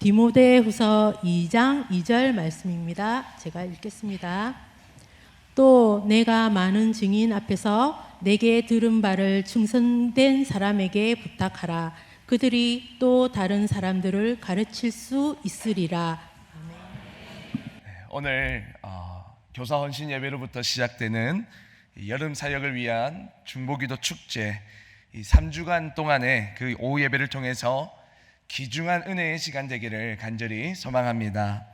디모데후서 2장 2절 말씀입니다. 제가 읽겠습니다. 또 내가 많은 증인 앞에서 내게 들은 바를 충성된 사람에게 부탁하라. 그들이 또 다른 사람들을 가르칠 수 있으리라. 오늘 교사 헌신 예배로부터 시작되는 여름 사역을 위한 중보기도 축제, 이 3주간 동안의 그 오후 예배를 통해서 귀중한 은혜의 시간 되기를 간절히 소망합니다.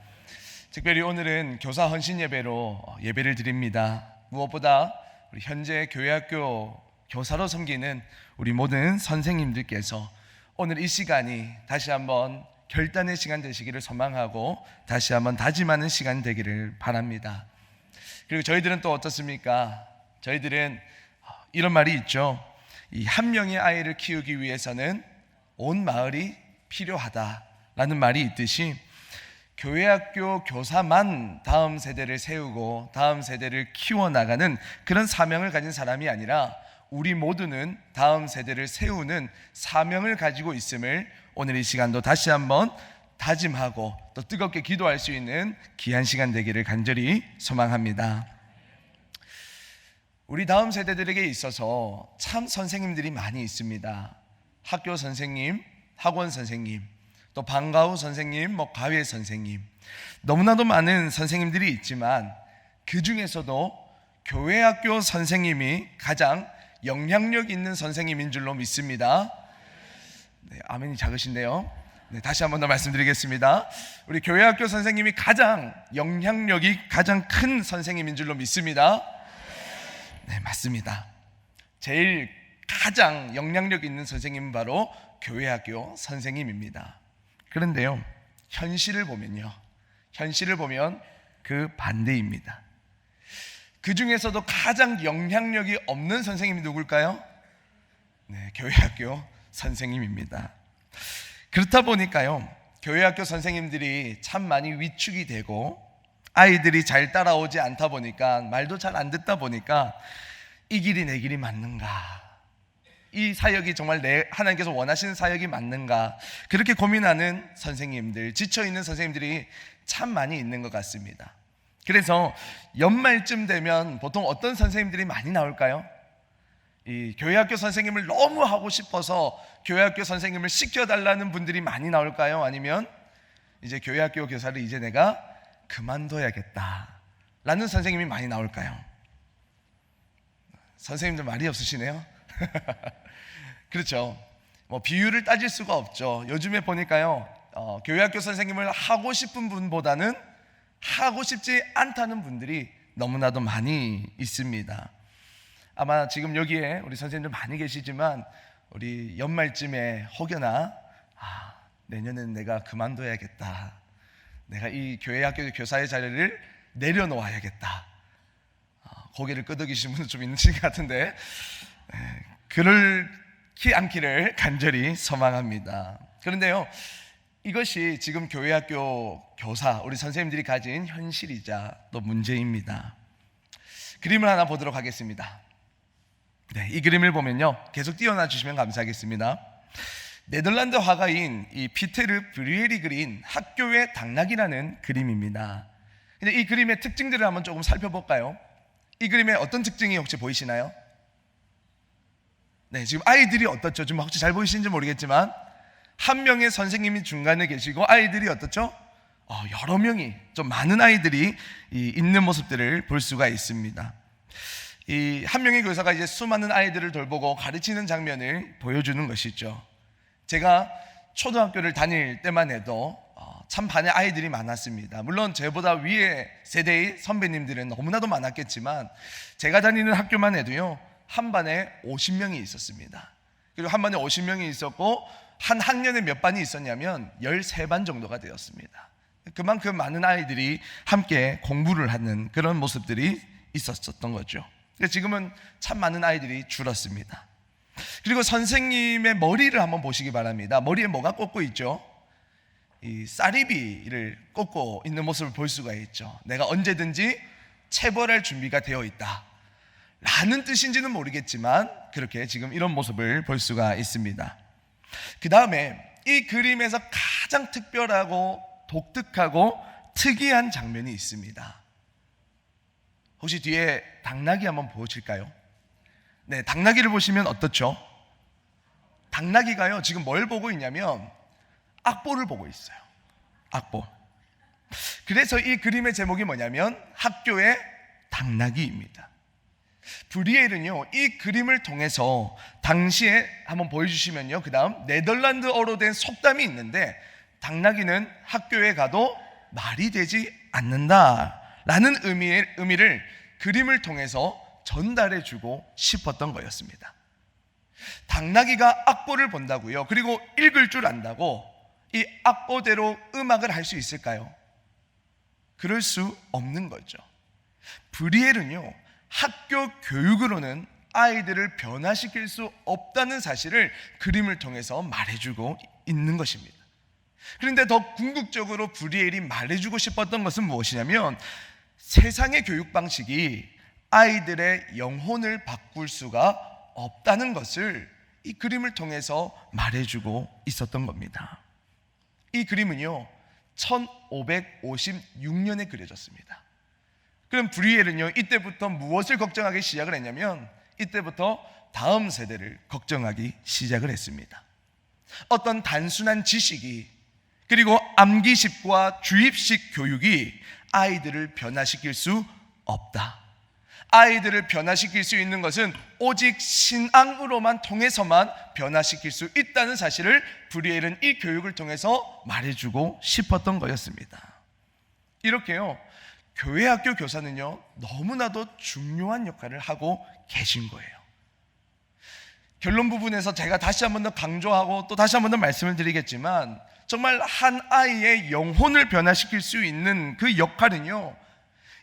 특별히 오늘은 교사 헌신 예배로 예배를 드립니다. 무엇보다 우리 현재 교회학교 교사로 섬기는 우리 모든 선생님들께서 오늘 이 시간이 다시 한번 결단의 시간 되시기를 소망하고 다시 한번 다짐하는 시간 되기를 바랍니다. 그리고 저희들은 또 어떻습니까? 저희들은 이런 말이 있죠. 이 한 명의 아이를 키우기 위해서는 온 마을이 필요하다라는 말이 있듯이 교회학교 교사만 다음 세대를 세우고 다음 세대를 키워나가는 그런 사명을 가진 사람이 아니라 우리 모두는 다음 세대를 세우는 사명을 가지고 있음을 오늘 이 시간도 다시 한번 다짐하고 또 뜨겁게 기도할 수 있는 귀한 시간 되기를 간절히 소망합니다. 우리 다음 세대들에게 있어서 참 선생님들이 많이 있습니다. 학교 선생님, 학원 선생님, 또 방과 후 선생님, 과외 선생님, 너무나도 많은 선생님들이 있지만 그 중에서도 교회학교 선생님이 가장 영향력 있는 선생님인 줄로 믿습니다. 네, 아멘이 작으신데요. 네, 다시 한 번 더 말씀드리겠습니다. 우리 교회학교 선생님이 가장 영향력이 가장 큰 선생님인 줄로 믿습니다. 네, 맞습니다. 제일 가장 영향력 있는 선생님은 바로 교회학교 선생님입니다. 그런데요, 현실을 보면 그 반대입니다. 그 중에서도 가장 영향력이 없는 선생님이 누굴까요? 네, 교회학교 선생님입니다. 그렇다 보니까요, 교회학교 선생님들이 참 많이 위축이 되고 아이들이 잘 따라오지 않다 보니까, 말도 잘 안 듣다 보니까 이 길이 내 길이 맞는가, 이 사역이 정말 하나님께서 원하시는 사역이 맞는가, 그렇게 고민하는 선생님들, 지쳐있는 선생님들이 참 많이 있는 것 같습니다. 그래서 연말쯤 되면 보통 어떤 선생님들이 많이 나올까요? 이 교회학교 선생님을 너무 하고 싶어서 교회학교 선생님을 시켜달라는 분들이 많이 나올까요? 아니면 이제 교회학교 교사를 이제 내가 그만둬야겠다 라는 선생님이 많이 나올까요? 선생님들 말이 없으시네요. 그렇죠. 비율을 따질 수가 없죠. 요즘에 보니까요, 교회학교 선생님을 하고 싶은 분보다는 하고 싶지 않다는 분들이 너무나도 많이 있습니다. 아마 지금 여기에 우리 선생님들 많이 계시지만 우리 연말쯤에 혹여나 내년엔 내가 그만둬야겠다, 내가 이 교회학교 교사의 자리를 내려놓아야겠다, 고개를 끄덕이시는 분도 좀 있는 것 같은데, 그렇지 않기를 간절히 소망합니다. 그런데요, 이것이 지금 교회학교 교사, 우리 선생님들이 가진 현실이자 또 문제입니다. 그림을 하나 보도록 하겠습니다. 네, 이 그림을 보면요, 계속 띄워놔 주시면 감사하겠습니다. 네덜란드 화가인 이 피테르 브리엘이 그린 학교의 당락이라는 그림입니다. 근데 이 그림의 특징들을 한번 조금 살펴볼까요? 이 그림에 어떤 특징이 혹시 보이시나요? 네, 지금 아이들이 어떻죠? 지금 혹시 잘 보이시는지 모르겠지만 한 명의 선생님이 중간에 계시고 아이들이 어떻죠? 여러 명이, 좀 많은 아이들이 있는 모습들을 볼 수가 있습니다. 이 한 명의 교사가 이제 수많은 아이들을 돌보고 가르치는 장면을 보여주는 것이죠. 제가 초등학교를 다닐 때만 해도 참 반에 아이들이 많았습니다. 물론 저보다 위에 세대의 선배님들은 너무나도 많았겠지만 제가 다니는 학교만 해도요, 한 반에 50명이 있었습니다. 그리고 한 반에 50명이 있었고 한 학년에 몇 반이 있었냐면 13반 정도가 되었습니다. 그만큼 많은 아이들이 함께 공부를 하는 그런 모습들이 있었던 거죠. 지금은 참 많은 아이들이 줄었습니다. 그리고 선생님의 머리를 한번 보시기 바랍니다. 머리에 뭐가 꽂고 있죠? 이 쌀이비를 꽂고 있는 모습을 볼 수가 있죠. 내가 언제든지 체벌할 준비가 되어 있다 라는 뜻인지는 모르겠지만 그렇게 지금 이런 모습을 볼 수가 있습니다. 그 다음에 이 그림에서 가장 특별하고 독특하고 특이한 장면이 있습니다. 혹시 뒤에 당나귀 한번 보실까요? 네, 당나귀를 보시면 어떻죠? 당나귀가요, 지금 뭘 보고 있냐면 악보를 보고 있어요. 악보. 그래서 이 그림의 제목이 뭐냐면 학교의 당나귀입니다. 브리엘은요, 이 그림을 통해서 당시에 한번 보여주시면요, 그 다음 네덜란드어로 된 속담이 있는데, 당나귀는 학교에 가도 말이 되지 않는다라는 의미를 그림을 통해서 전달해주고 싶었던 거였습니다. 당나귀가 악보를 본다고요, 그리고 읽을 줄 안다고 이 악보대로 음악을 할 수 있을까요? 그럴 수 없는 거죠. 브리엘은요, 학교 교육으로는 아이들을 변화시킬 수 없다는 사실을 그림을 통해서 말해주고 있는 것입니다. 그런데 더 궁극적으로 브리엘이 말해주고 싶었던 것은 무엇이냐면, 세상의 교육 방식이 아이들의 영혼을 바꿀 수가 없다는 것을 이 그림을 통해서 말해주고 있었던 겁니다. 이 그림은요, 1556년에 그려졌습니다. 그럼 브리엘은요, 이때부터 무엇을 걱정하기 시작을 했냐면, 이때부터 다음 세대를 걱정하기 시작을 했습니다. 어떤 단순한 지식이, 그리고 암기식과 주입식 교육이 아이들을 변화시킬 수 없다. 아이들을 변화시킬 수 있는 것은 오직 신앙으로만 통해서만 변화시킬 수 있다는 사실을 브리엘은 이 교육을 통해서 말해주고 싶었던 거였습니다. 이렇게요, 교회 학교 교사는요, 너무나도 중요한 역할을 하고 계신 거예요. 결론 부분에서 제가 다시 한 번 더 강조하고 또 다시 한 번 더 말씀을 드리겠지만, 정말 한 아이의 영혼을 변화시킬 수 있는 그 역할은요,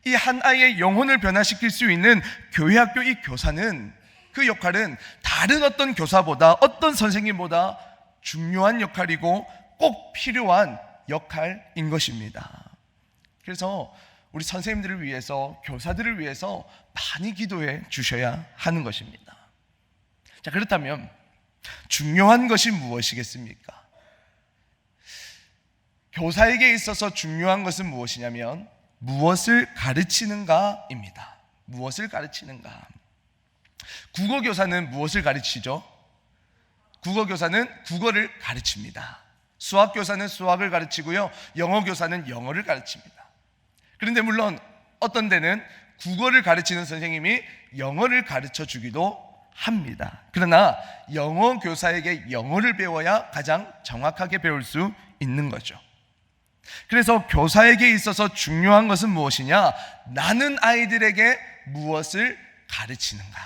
이 한 아이의 영혼을 변화시킬 수 있는 교회 학교 이 교사는, 그 역할은 다른 어떤 교사보다, 어떤 선생님보다 중요한 역할이고 꼭 필요한 역할인 것입니다. 그래서 우리 선생님들을 위해서, 교사들을 위해서 많이 기도해 주셔야 하는 것입니다. 자, 그렇다면 중요한 것이 무엇이겠습니까? 교사에게 있어서 중요한 것은 무엇이냐면, 무엇을 가르치는가입니다. 무엇을 가르치는가. 국어교사는 무엇을 가르치죠? 국어교사는 국어를 가르칩니다. 수학교사는 수학을 가르치고요, 영어교사는 영어를 가르칩니다. 그런데 물론 어떤 데는 국어를 가르치는 선생님이 영어를 가르쳐 주기도 합니다. 그러나 영어 교사에게 영어를 배워야 가장 정확하게 배울 수 있는 거죠. 그래서 교사에게 있어서 중요한 것은 무엇이냐? 나는 아이들에게 무엇을 가르치는가?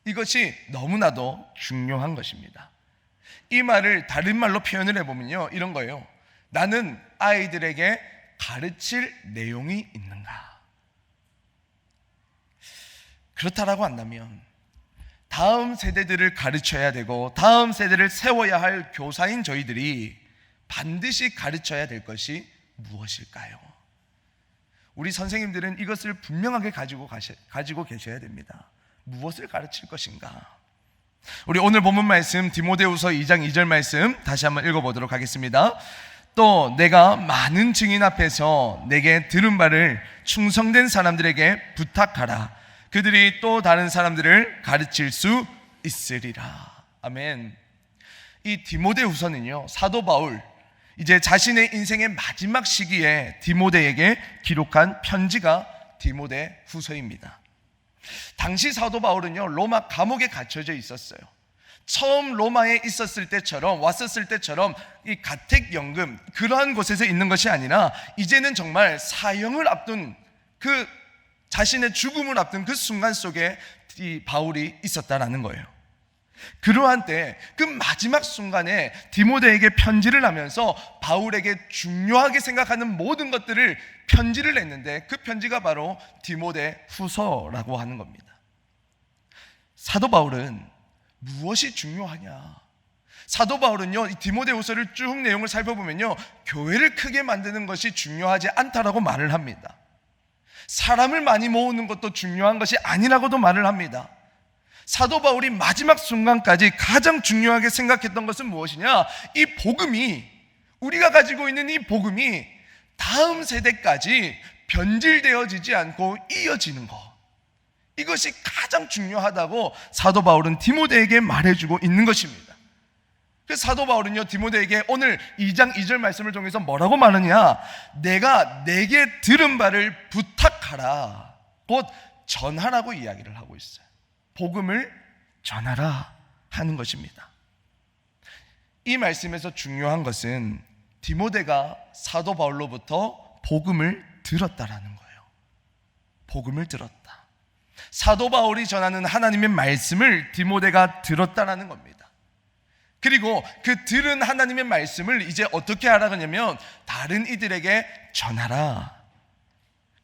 이것이 너무나도 중요한 것입니다. 이 말을 다른 말로 표현을 해보면요, 이런 거예요. 나는 아이들에게 가르칠 내용이 있는가? 그렇다라고 한다면 다음 세대들을 가르쳐야 되고 다음 세대를 세워야 할 교사인 저희들이 반드시 가르쳐야 될 것이 무엇일까요? 우리 선생님들은 이것을 분명하게 가지고 계셔야 됩니다. 무엇을 가르칠 것인가? 우리 오늘 본문 말씀 디모데후서 2장 2절 말씀 다시 한번 읽어보도록 하겠습니다. 또 내가 많은 증인 앞에서 내게 들은 바를 충성된 사람들에게 부탁하라. 그들이 또 다른 사람들을 가르칠 수 있으리라. 아멘. 이 디모데후서는요, 사도 바울, 이제 자신의 인생의 마지막 시기에 디모데에게 기록한 편지가 디모데후서입니다. 당시 사도 바울은요, 로마 감옥에 갇혀져 있었어요. 처음 로마에 있었을 때처럼, 왔었을 때처럼 이 가택연금 그러한 곳에서 있는 것이 아니라 이제는 정말 사형을 앞둔, 그 자신의 죽음을 앞둔 그 순간 속에 이 바울이 있었다라는 거예요. 그러한 때, 그 마지막 순간에 디모데에게 편지를 하면서 바울에게 중요하게 생각하는 모든 것들을 편지를 냈는데, 그 편지가 바로 디모데후서라고 하는 겁니다. 사도 바울은 무엇이 중요하냐? 사도 바울은요, 이 디모데후서를 쭉 내용을 살펴보면요, 교회를 크게 만드는 것이 중요하지 않다라고 말을 합니다. 사람을 많이 모으는 것도 중요한 것이 아니라고도 말을 합니다. 사도 바울이 마지막 순간까지 가장 중요하게 생각했던 것은 무엇이냐? 이 복음이, 우리가 가지고 있는 이 복음이 다음 세대까지 변질되어지지 않고 이어지는 것, 이것이 가장 중요하다고 사도 바울은 디모데에게 말해주고 있는 것입니다. 그래서 사도 바울은요, 디모데에게 오늘 2장 2절 말씀을 통해서 뭐라고 말하느냐? 내가 내게 들은 바를 부탁하라, 곧 전하라고 이야기를 하고 있어요. 복음을 전하라 하는 것입니다. 이 말씀에서 중요한 것은 디모데가 사도 바울로부터 복음을 들었다라는 거예요. 복음을 들었다. 사도 바울이 전하는 하나님의 말씀을 디모데가 들었다라는 겁니다. 그리고 그 들은 하나님의 말씀을 이제 어떻게 하라냐면 다른 이들에게 전하라.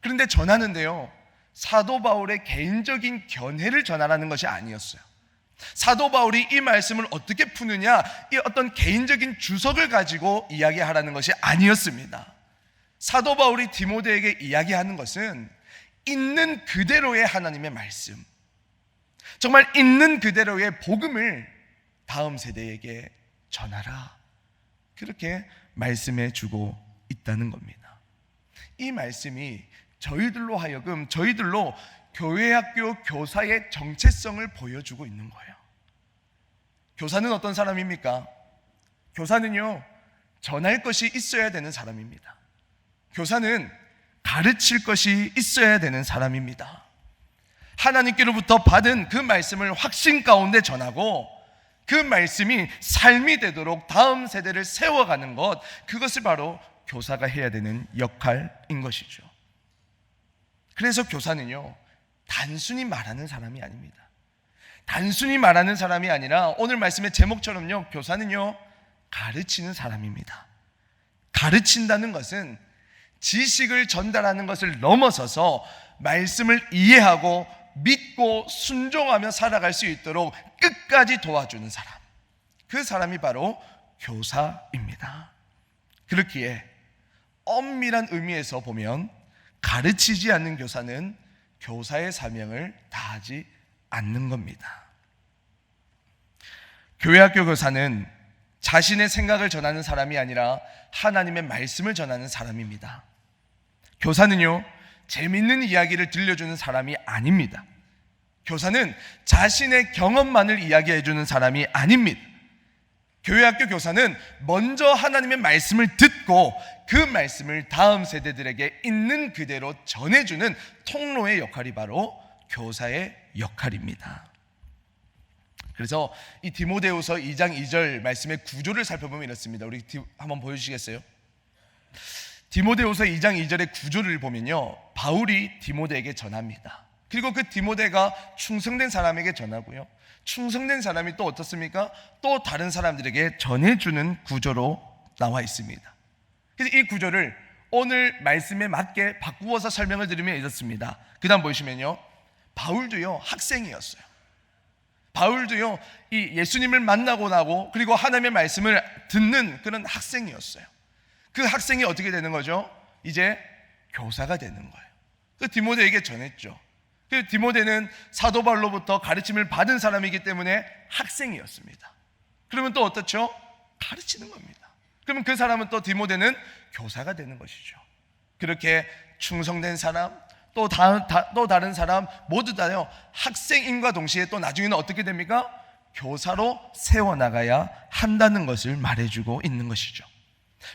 그런데 전하는데요, 사도 바울의 개인적인 견해를 전하라는 것이 아니었어요. 사도 바울이 이 말씀을 어떻게 푸느냐, 이 어떤 개인적인 주석을 가지고 이야기하라는 것이 아니었습니다. 사도 바울이 디모데에게 이야기하는 것은 있는 그대로의 하나님의 말씀, 정말 있는 그대로의 복음을 다음 세대에게 전하라, 그렇게 말씀해 주고 있다는 겁니다. 이 말씀이 저희들로 교회학교 교사의 정체성을 보여주고 있는 거예요. 교사는 어떤 사람입니까? 교사는요, 전할 것이 있어야 되는 사람입니다. 교사는 가르칠 것이 있어야 되는 사람입니다. 하나님께로부터 받은 그 말씀을 확신 가운데 전하고 그 말씀이 삶이 되도록 다음 세대를 세워가는 것, 그것을 바로 교사가 해야 되는 역할인 것이죠. 그래서 교사는요, 단순히 말하는 사람이 아닙니다. 단순히 말하는 사람이 아니라 오늘 말씀의 제목처럼요, 교사는요, 가르치는 사람입니다. 가르친다는 것은 지식을 전달하는 것을 넘어서서 말씀을 이해하고 믿고 순종하며 살아갈 수 있도록 끝까지 도와주는 사람, 그 사람이 바로 교사입니다. 그렇기에 엄밀한 의미에서 보면 가르치지 않는 교사는 교사의 사명을 다하지 않는 겁니다. 교회학교 교사는 자신의 생각을 전하는 사람이 아니라 하나님의 말씀을 전하는 사람입니다. 교사는요, 재밌는 이야기를 들려주는 사람이 아닙니다. 교사는 자신의 경험만을 이야기해주는 사람이 아닙니다. 교회학교 교사는 먼저 하나님의 말씀을 듣고 그 말씀을 다음 세대들에게 있는 그대로 전해주는 통로의 역할이 바로 교사의 역할입니다. 그래서 이 디모데후서 2장 2절 말씀의 구조를 살펴보면 이렇습니다. 우리 한번 보여주시겠어요? 디모데후서 2장 2절의 구조를 보면요, 바울이 디모데에게 전합니다. 그리고 그 디모데가 충성된 사람에게 전하고요, 충성된 사람이 또 어떻습니까? 또 다른 사람들에게 전해주는 구조로 나와 있습니다. 그래서 이 구조를 오늘 말씀에 맞게 바꾸어서 설명을 드리면 이렇습니다. 그 다음 보시면요, 바울도요, 학생이었어요. 바울도요, 이 예수님을 만나고 나고 그리고 하나님의 말씀을 듣는 그런 학생이었어요. 그 학생이 어떻게 되는 거죠? 이제 교사가 되는 거예요. 그 디모데에게 전했죠. 그 디모데는 사도 바울로부터 가르침을 받은 사람이기 때문에 학생이었습니다. 그러면 또 어떻죠? 가르치는 겁니다. 그러면 그 사람은 또 디모데는 교사가 되는 것이죠. 그렇게 충성된 사람, 또 다른 사람 모두 다요, 학생임과 동시에 또 나중에는 어떻게 됩니까? 교사로 세워나가야 한다는 것을 말해주고 있는 것이죠.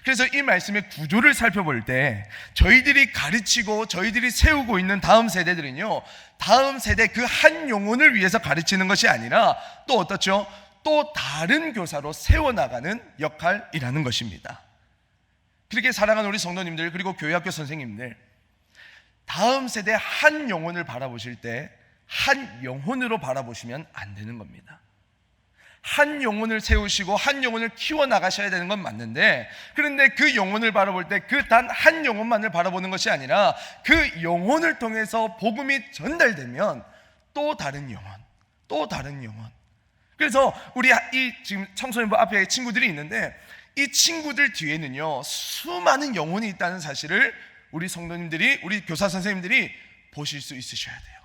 그래서 이 말씀의 구조를 살펴볼 때 저희들이 가르치고 저희들이 세우고 있는 다음 세대들은요, 다음 세대 그 한 영혼을 위해서 가르치는 것이 아니라 또 어떻죠? 또 다른 교사로 세워나가는 역할이라는 것입니다. 그렇게 사랑하는 우리 성도님들, 그리고 교회학교 선생님들, 다음 세대 한 영혼을 바라보실 때 한 영혼으로 바라보시면 안 되는 겁니다. 한 영혼을 세우시고 한 영혼을 키워나가셔야 되는 건 맞는데, 그런데 그 영혼을 바라볼 때 그 단 한 영혼만을 바라보는 것이 아니라 그 영혼을 통해서 복음이 전달되면 또 다른 영혼, 또 다른 영혼. 그래서 우리 이 지금 청소년부 앞에 친구들이 있는데 이 친구들 뒤에는요, 수많은 영혼이 있다는 사실을 우리 성도님들이, 우리 교사 선생님들이 보실 수 있으셔야 돼요.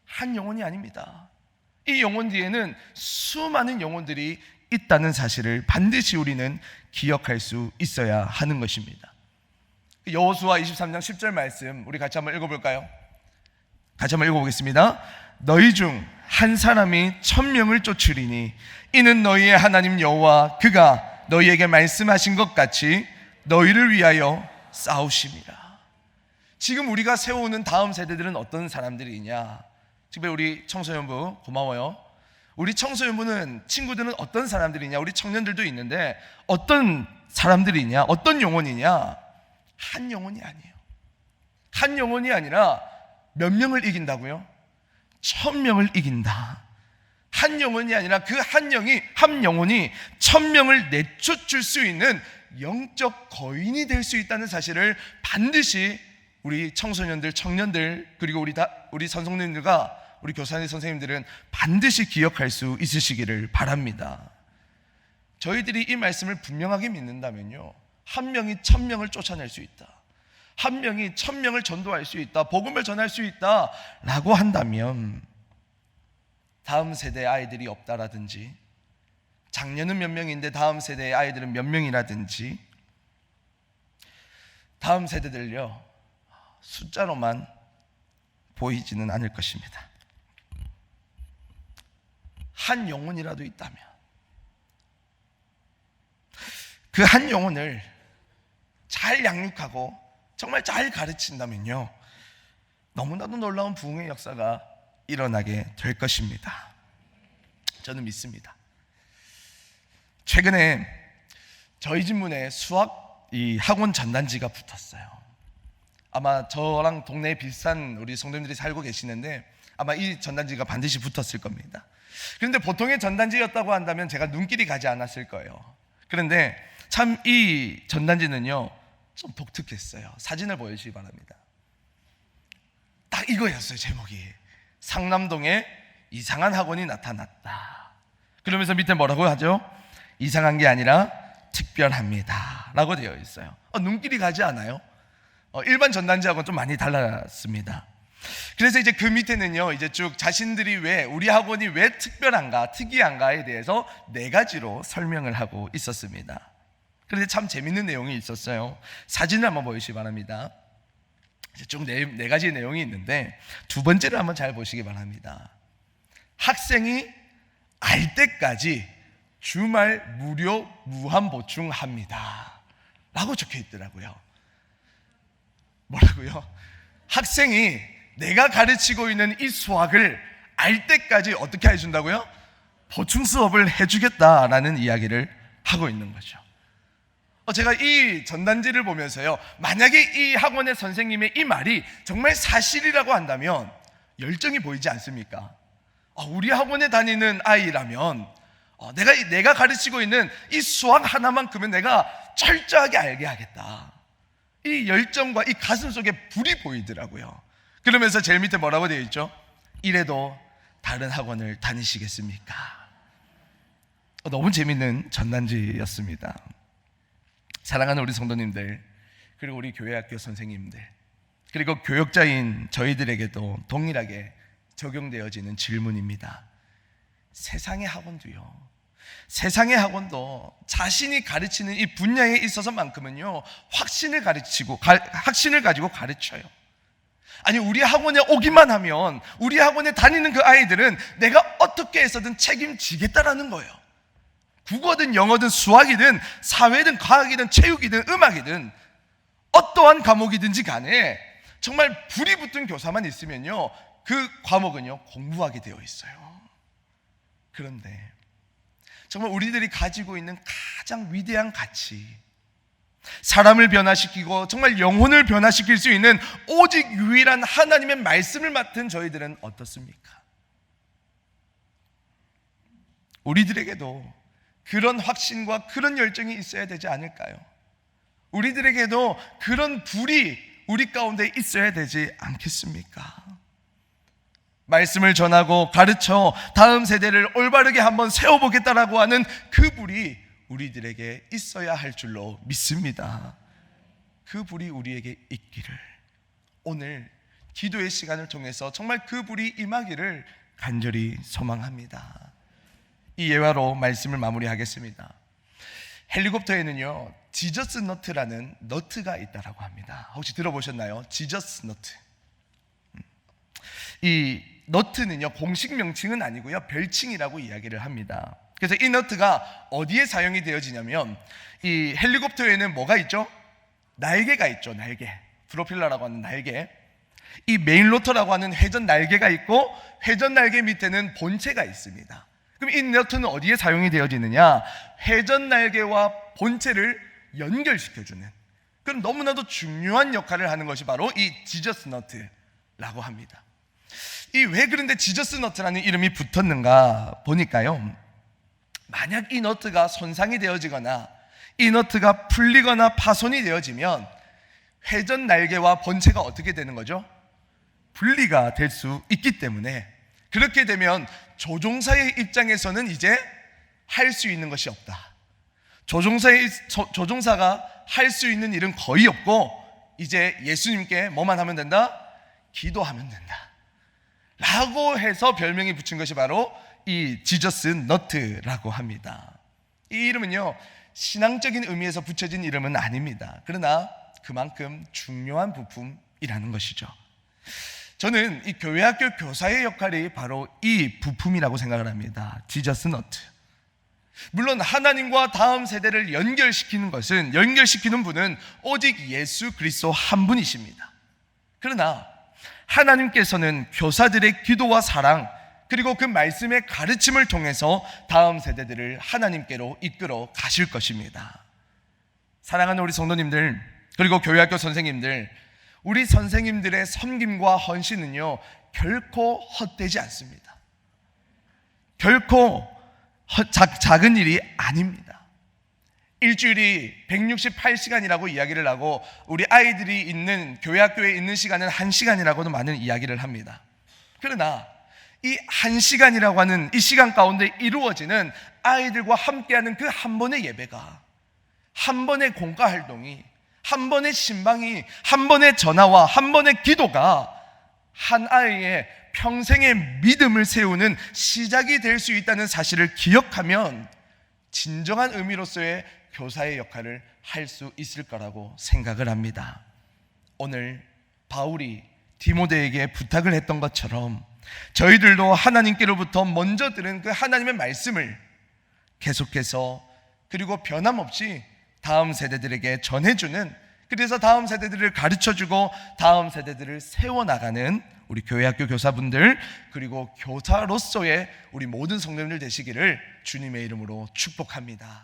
한 영혼이 아닙니다. 이 영혼 뒤에는 수많은 영혼들이 있다는 사실을 반드시 우리는 기억할 수 있어야 하는 것입니다. 여호수아 23장 10절 말씀 우리 같이 한번 읽어볼까요? 같이 한번 읽어보겠습니다. 너희 중 한 사람이 1000명을 쫓으리니 이는 너희의 하나님 여호와 그가 너희에게 말씀하신 것 같이 너희를 위하여 싸우심이라. 지금 우리가 세우는 다음 세대들은 어떤 사람들이냐? 지금 우리 청소년부 고마워요. 우리 청소년부는 친구들은 어떤 사람들이냐? 우리 청년들도 있는데 어떤 사람들이냐? 어떤 영혼이냐? 한 영혼이 아니에요. 한 영혼이 아니라 몇 명을 이긴다고요? 1000명을 이긴다. 한 영혼이 아니라 그 한 영혼이 1000명을 내쫓을 수 있는 영적 거인이 될 수 있다는 사실을 반드시 우리 청소년들, 청년들, 그리고 우리 선생님들과 우리 교사님 선생님들은 반드시 기억할 수 있으시기를 바랍니다. 저희들이 이 말씀을 분명하게 믿는다면요, 한 명이 1000명을 쫓아낼 수 있다, 한 명이 1000명을 전도할 수 있다, 복음을 전할 수 있다 라고 한다면 다음 세대의 아이들이 없다라든지, 작년은 몇 명인데 다음 세대의 아이들은 몇 명이라든지, 다음 세대들요 숫자로만 보이지는 않을 것입니다. 한 영혼이라도 있다면 그 한 영혼을 잘 양육하고 정말 잘 가르친다면요, 너무나도 놀라운 부흥의 역사가 일어나게 될 것입니다. 저는 믿습니다. 최근에 저희 집 문에 수학 학원 전단지가 붙었어요. 아마 저랑 동네에 비슷한 우리 성도님들이 살고 계시는데 아마 이 전단지가 반드시 붙었을 겁니다. 그런데 보통의 전단지였다고 한다면 제가 눈길이 가지 않았을 거예요. 그런데 참 이 전단지는요 좀 독특했어요. 사진을 보여주시기 바랍니다. 딱 이거였어요. 제목이 상남동에 이상한 학원이 나타났다. 그러면서 밑에 뭐라고 하죠? 이상한 게 아니라 특별합니다 라고 되어 있어요. 눈길이 가지 않아요? 일반 전단지하고는 좀 많이 달랐습니다. 그래서 이제 그 밑에는요 이제 쭉 자신들이 우리 학원이 왜 특별한가, 특이한가에 대해서 4가지로 설명을 하고 있었습니다. 그런데 참 재밌는 내용이 있었어요. 사진을 한번 보시기 바랍니다. 쭉 네 가지 내용이 있는데 두 번째를 한번 잘 보시기 바랍니다. 학생이 알 때까지 주말 무료 무한 보충합니다 라고 적혀 있더라고요. 뭐라고요? 학생이 내가 가르치고 있는 이 수학을 알 때까지 어떻게 해준다고요? 보충 수업을 해주겠다라는 이야기를 하고 있는 거죠. 제가 이 전단지를 보면서요, 만약에 이 학원의 선생님의 이 말이 정말 사실이라고 한다면 열정이 보이지 않습니까? 우리 학원에 다니는 아이라면 내가 가르치고 있는 이 수학 하나만큼은 내가 철저하게 알게 하겠다, 이 열정과 이 가슴 속에 불이 보이더라고요. 그러면서 제일 밑에 뭐라고 되어 있죠? 이래도 다른 학원을 다니시겠습니까? 너무 재밌는 전단지였습니다. 사랑하는 우리 성도님들, 그리고 우리 교회학교 선생님들, 그리고 교역자인 저희들에게도 동일하게 적용되어지는 질문입니다. 세상의 학원도 자신이 가르치는 이 분야에 있어서만큼은요 확신을 가지고 가르쳐요. 아니, 우리 학원에 오기만 하면 우리 학원에 다니는 그 아이들은 내가 어떻게 해서든 책임지겠다라는 거예요. 국어든 영어든 수학이든 사회든 과학이든 체육이든 음악이든 어떠한 과목이든지 간에 정말 불이 붙은 교사만 있으면요 그 과목은요 공부하게 되어 있어요. 그런데 정말 우리들이 가지고 있는 가장 위대한 가치, 사람을 변화시키고 정말 영혼을 변화시킬 수 있는 오직 유일한 하나님의 말씀을 맡은 저희들은 어떻습니까? 우리들에게도 그런 확신과 그런 열정이 있어야 되지 않을까요? 우리들에게도 그런 불이 우리 가운데 있어야 되지 않겠습니까? 말씀을 전하고 가르쳐 다음 세대를 올바르게 한번 세워보겠다라고 하는 그 불이 우리들에게 있어야 할 줄로 믿습니다. 그 불이 우리에게 있기를 오늘 기도의 시간을 통해서 정말 그 불이 임하기를 간절히 소망합니다. 이 예화로 말씀을 마무리하겠습니다. 헬리콥터에는요 지저스 너트라는 너트가 있다라고 합니다. 혹시 들어보셨나요? 지저스 너트. 이 너트는요 공식 명칭은 아니고요 별칭이라고 이야기를 합니다. 그래서 이 너트가 어디에 사용이 되어지냐면 이 헬리콥터에는 뭐가 있죠? 날개가 있죠. 날개, 프로필러라고 하는 날개. 이 메인 로터라고 하는 회전 날개가 있고 회전 날개 밑에는 본체가 있습니다. 그럼 이 너트는 어디에 사용이 되어지느냐? 회전 날개와 본체를 연결시켜주는 그럼 너무나도 중요한 역할을 하는 것이 바로 이 지저스 너트라고 합니다. 이 왜 그런데 지저스 너트라는 이름이 붙었는가 보니까요, 만약 이 너트가 손상이 되어지거나 이 너트가 풀리거나 파손이 되어지면 회전 날개와 본체가 어떻게 되는 거죠? 분리가 될 수 있기 때문에, 그렇게 되면 조종사의 입장에서는 이제 할 수 있는 것이 없다. 조종사가 할 수 있는 일은 거의 없고 이제 예수님께 뭐만 하면 된다? 기도하면 된다 라고 해서 별명이 붙인 것이 바로 이 지저스 너트라고 합니다. 이 이름은요 신앙적인 의미에서 붙여진 이름은 아닙니다. 그러나 그만큼 중요한 부품이라는 것이죠. 저는 이 교회학교 교사의 역할이 바로 이 부품이라고 생각을 합니다. 지저스 너트. 물론 하나님과 다음 세대를 연결시키는 분은 오직 예수 그리스도 한 분이십니다. 그러나 하나님께서는 교사들의 기도와 사랑 그리고 그 말씀의 가르침을 통해서 다음 세대들을 하나님께로 이끌어 가실 것입니다. 사랑하는 우리 성도님들 그리고 교회학교 선생님들, 우리 선생님들의 섬김과 헌신은요 결코 헛되지 않습니다. 결코 작은 일이 아닙니다. 일주일이 168시간이라고 이야기를 하고 우리 아이들이 있는 교회학교에 있는 시간은 1시간이라고도 많은 이야기를 합니다. 그러나 이 1시간이라고 하는 이 시간 가운데 이루어지는 아이들과 함께하는 그 한 번의 예배가, 한 번의 공과 활동이, 한 번의 신방이, 한 번의 전화와 한 번의 기도가 한 아이의 평생의 믿음을 세우는 시작이 될 수 있다는 사실을 기억하면 진정한 의미로서의 교사의 역할을 할 수 있을 거라고 생각을 합니다. 오늘 바울이 디모데에게 부탁을 했던 것처럼 저희들도 하나님께로부터 먼저 들은 그 하나님의 말씀을 계속해서 그리고 변함없이 다음 세대들에게 전해주는, 그래서 다음 세대들을 가르쳐주고 다음 세대들을 세워나가는 우리 교회학교 교사분들 그리고 교사로서의 우리 모든 성도님들 되시기를 주님의 이름으로 축복합니다.